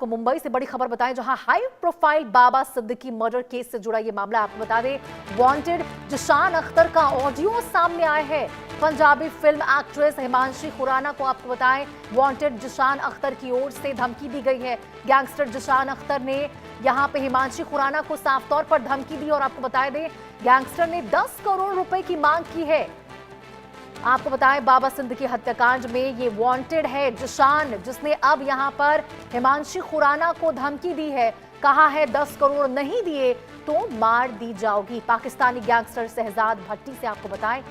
आपको मुंबई से बड़ी खबर बताएं, जहां हाई प्रोफाइल बाबा सिद्दीकी मर्डर केस से जुड़ा ये मामला। आपको बता दें, वांटेड जिशान अख्तर का ऑडियो सामने आया है। पंजाबी फिल्म एक्ट्रेस हिमांशी खुराना को आपको बताएं, वांटेड जिशान अख्तर की ओर से धमकी दी गई है। गैंगस्टर जिशान अख्तर ने यहां पे हिमांशी खुराना को साफ तौर पर धमकी दी और आपको बता दें, गैंगस्टर ने 10 करोड़ रुपए की मांग की है। आपको बताएं, बाबा सिद्दीकी हत्याकांड में ये वांटेड है जिशान, जिसने अब यहां पर हिमांशी खुराना को धमकी दी है। कहा है 10 करोड़ नहीं दिए तो मार दी जाओगी। पाकिस्तानी गैंगस्टर शहजाद भट्टी से आपको बताएं,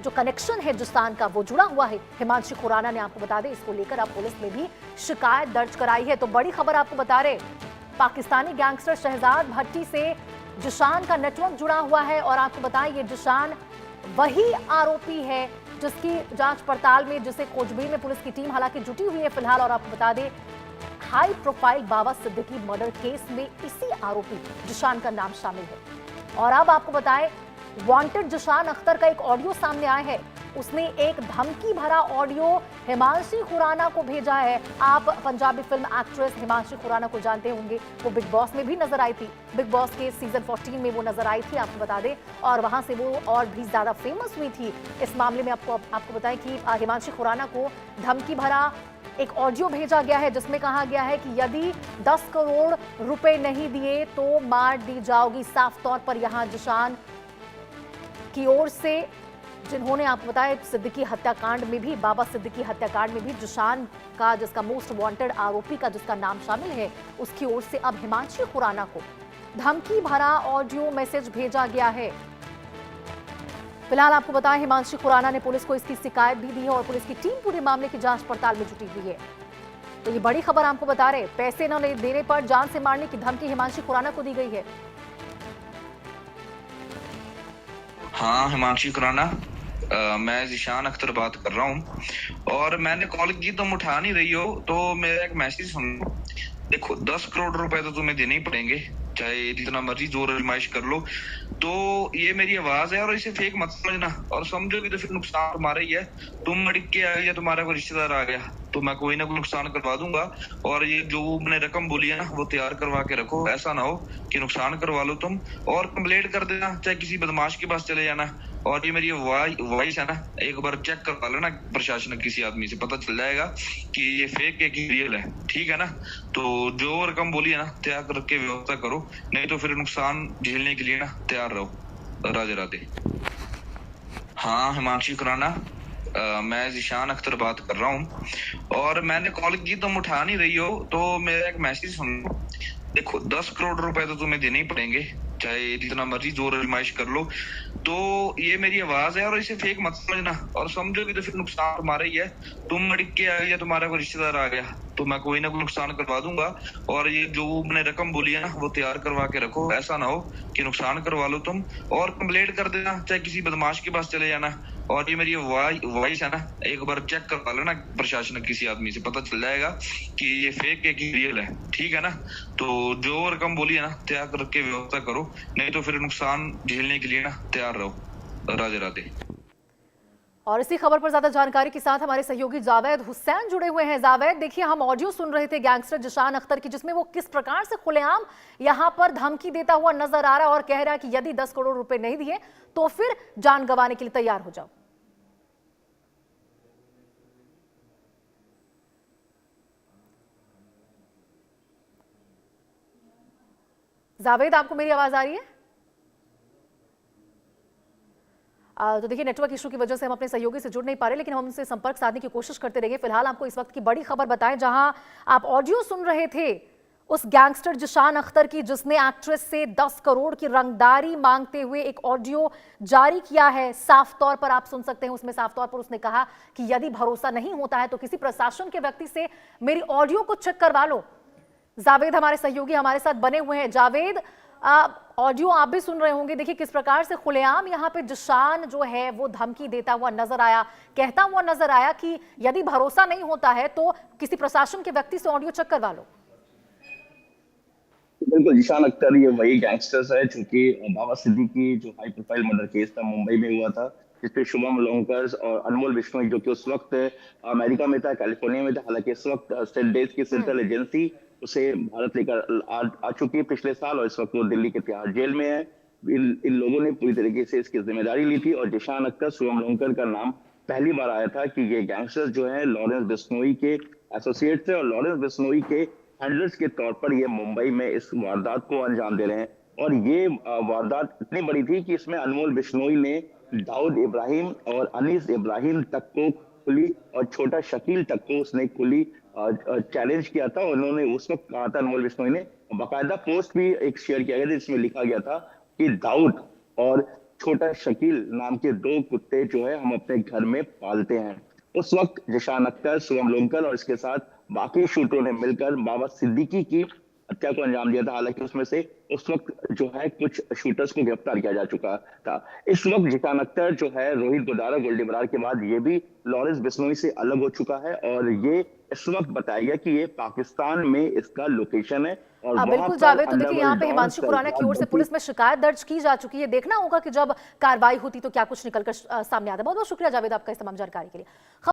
जो कनेक्शन है जिशान का वो जुड़ा हुआ है हिमांशी खुराना ने। आपको बता दें, इसको लेकर अब पुलिस में भी शिकायत दर्ज कराई है। तो बड़ी खबर आपको बता रहे, पाकिस्तानी गैंगस्टर शहजाद भट्टी से जिशान का नेटवर्क जुड़ा हुआ है। और आपको बताएं, ये जिशान वही आरोपी है जिसकी जांच पड़ताल में, जिसे खोजबीन में पुलिस की टीम हालांकि जुटी हुई है फिलहाल। और आपको बता दें, हाई प्रोफाइल बाबा सिद्दीकी मर्डर केस में इसी आरोपी जिशान का नाम शामिल है। और अब आपको बताएं, वांटेड जिशान अख्तर का एक ऑडियो सामने आया है। उसने एक धमकी भरा ऑडियो हिमांशी खुराना को भेजा है। आप पंजाबी फिल्म एक्ट्रेस हिमांशी खुराना को जानते होंगे, वो बिग बॉस में भी नजर आई थी। बिग बॉस के सीजन 14 में वो नजर आई थी, आपको बता दें, और वहां से वो और भी ज्यादा फेमस हुई थी। इस मामले में आपको बताएं कि हिमांशी खुराना को धमकी भरा एक ऑडियो भेजा गया है, जिसमें कहा गया है कि यदि 10 करोड़ रुपए नहीं दिए तो मार दी जाओगी। साफ तौर पर यहां जिशान की ओर से, जिन्होंने आपको बताया सिद्दीकी हत्याकांड में भी, बाबा सिद्दीकी हत्याकांड में भी जिशान का, जिसका मोस्ट वांटेड आरोपी का जिसका नाम शामिल है, उसकी ओर से अब हिमांशी खुराना को धमकी भरा ऑडियो मैसेज भेजा गया है। फिलहाल आपको बताएं, हिमांशी खुराना ने पुलिस को इसकी शिकायत भी दी है और पुलिस की टीम पूरे मामले की जांच पड़ताल में जुटी हुई है। तो ये बड़ी खबर आपको बता रहे, पैसे न देने पर जान से मारने की धमकी हिमांशी खुराना को दी गई है। हाँ, हिमांशी खुराना, मैं जिशान अख्तर बात कर रहा हूँ और मैंने कॉल की, तुम उठा नहीं रही हो, तो मेरा एक मैसेज सुन। देखो, 10 करोड़ रुपए तो तुम्हें देने ही पड़ेंगे, चाहे जितना मर्जी जोर आजमाइश कर लो। तो ये मेरी आवाज है और इसे फेक मत समझना, और समझोगे तो फिर नुकसान तुम्हारा ही है। तुम अड़क के आ गए या तुम्हारा कोई रिश्तेदार आ गया तो मैं कोई ना कोई नुकसान करवा दूंगा। और ये जो मैंने रकम बोली है ना, वो तैयार करवा के रखो, ऐसा ना हो कि नुकसान करवा लो तुम और कंप्लेंट कर देना, चाहे किसी बदमाश के पास चले जाना। और ये मेरी वॉइस है ना, एक बार चेक करवा लेना प्रशासन, किसी आदमी से पता चल जाएगा कि ये फेक है कि रियल है, ठीक है ना। तो जो रकम बोली है ना, तैयार करके व्यवस्था करो, नहीं तो फिर नुकसान झेलने के लिए ना तैयार रहो। राधे राधे। हाँ, हिमांशी खुराना, मैं जिशान अख्तर बात कर रहा हूँ और मैंने कॉल की, तुम उठा नहीं रही हो, तो मेरा एक मैसेज सुन। देखो, 10 करोड़ रुपए तो तुम्हें देने ही पड़ेंगे, चाहे जितना मर्जी जोर आजमाइश कर लो। तो ये मेरी आवाज है और इसे फेक मत समझना, और समझोगे तो फिर नुकसान तुम्हारा ही है। तुम अड़क के आ गए या तुम्हारा कोई रिश्तेदार आ गया तो मैं कोई ना कोई नुकसान करवा दूंगा। और ये जो मैंने रकम बोली है ना, वो तैयार करवा के रखो, ऐसा ना हो कि नुकसान करवा लो तुम और कंप्लेंट कर देना, चाहे किसी बदमाश के पास चले जाना। और ये मेरी वॉइस है ना, एक बार चेक करवा लेना प्रशासन, किसी आदमी से पता चल जाएगा कि ये फेक है कि रियल है, ठीक है ना। तो जो रकम बोली है ना, तैयार करके व्यवस्था करो, नहीं तो फिर नुकसान झेलने के लिए ना तैयार रहो। राधे राधे। और इसी खबर पर ज्यादा जानकारी के साथ हमारे सहयोगी जावेद हुसैन जुड़े हुए हैं। जावेद, देखिए, हम ऑडियो सुन रहे थे गैंगस्टर जिशान अख्तर की, जिसमें वो किस प्रकार से खुलेआम यहां पर धमकी देता हुआ नजर आ रहा है और कह रहा है कि यदि 10 करोड़ रुपए नहीं दिए तो फिर जान गंवाने के लिए तैयार हो जाओ। जावेद, आपको मेरी आवाज आ रही है? तो देखिए, नेटवर्क इशू की वजह से हम अपने सहयोगी से जुड़ नहीं पा रहे, लेकिन हम उनसे संपर्क साधने की कोशिश करते रहेंगे। फिलहाल आपको इस वक्त की बड़ी खबर बताएं, जहां आप ऑडियो सुन रहे थे उस गैंगस्टर जिशान अख्तर की, जिसने एक्ट्रेस से 10 करोड़ की रंगदारी मांगते हुए एक ऑडियो जारी किया है। साफ तौर पर आप सुन सकते हैं, उसमें साफ तौर पर उसने कहा कि यदि भरोसा नहीं होता है तो किसी प्रशासन के व्यक्ति से मेरी ऑडियो को चेक करवा लो। जावेद, हमारे सहयोगी हमारे साथ बने हुए हैं। जावेद, ऑडियो आप भी सुन रहे होंगे, देखिए किस प्रकार से खुलेआम यहाँ पे जिशान जो है वो धमकी देता हुआ नजर आया, कहता हुआ नजर आया कि यदि भरोसा नहीं होता है तो किसी प्रशासन के व्यक्ति से ऑडियो चेक करवा लो। बिल्कुल, जिशान अख्तर ये वही गैंगस्टर्स है चूंकि बाबा सिद्दीकी जो हाई प्रोफाइल मर्डर केस था मुंबई में हुआ था, जिसपे शुभम लोंकर्स और अनमोल विश्नोई जो कि उस वक्त अमेरिका में था, कैलिफोर्निया में था। हालांकि इस वक्त स्टेट की सेंट्रल एजेंसी उसे भारत लेकर आ चुकी है पिछले साल, और इस वक्त वो दिल्ली के तिहाड़ जेल में है। इन लोगों ने पूरी तरीके से इसकी जिम्मेदारी ली थी, और जिशान अख्तर, शुभम लोंकर का नाम पहली बार आया था कि ये गैंगस्टर्स जो है लॉरेंस बिश्नोई के एसोसिएट थे, और लॉरेंस बिश्नोई के हैंडलर्स के तौर पर ये मुंबई में इस वारदात को अंजाम दे रहे हैं। और ये वारदात इतनी बड़ी थी कि इसमें अनमोल बिश्नोई ने दाऊद इब्राहिम और अनीस इब्राहिम तक को खुली, और छोटा शकील तक को उसने खुली चैलेंज किया था। उन्होंने उस वक्त कहा था, अनमोल बिश्नोई ने बाकायदा पोस्ट भी एक शेयर किया गया था जिसमें लिखा गया था कि दाऊद और छोटा शकील नाम के 2 कुत्ते जो है हम अपने घर में पालते हैं। उस वक्त जिशान अख्तर, शुभम लोंकर और इसके साथ बाकी शूटरों ने मिलकर बाबा सिद्दीकी की हत्या को अंजाम दिया था। हालांकि उसमें से उस वक्त जो है कुछ शूटर्स को गिरफ्तार किया जा चुका था। इस वक्त जिशान अख्तर जो है रोहित गोदारा, गोल्डी बरार के बाद ये भी लॉरेंस बिश्नोई से अलग हो चुका है, और ये इस वक्त बताया गया कि ये पाकिस्तान में इसका लोकेशन है। और हाँ वहां बिल्कुल पर जावेद, तो देखिए यहाँ पे अंडरवर्ल्ड हिमांशी खुराना की ओर से पुलिस में शिकायत दर्ज की जा चुकी है। देखना होगा कि जब कार्रवाई होती तो क्या कुछ निकलकर सामने आता है। बहुत बहुत शुक्रिया जावेद आपका इस तमाम जानकारी के लिए।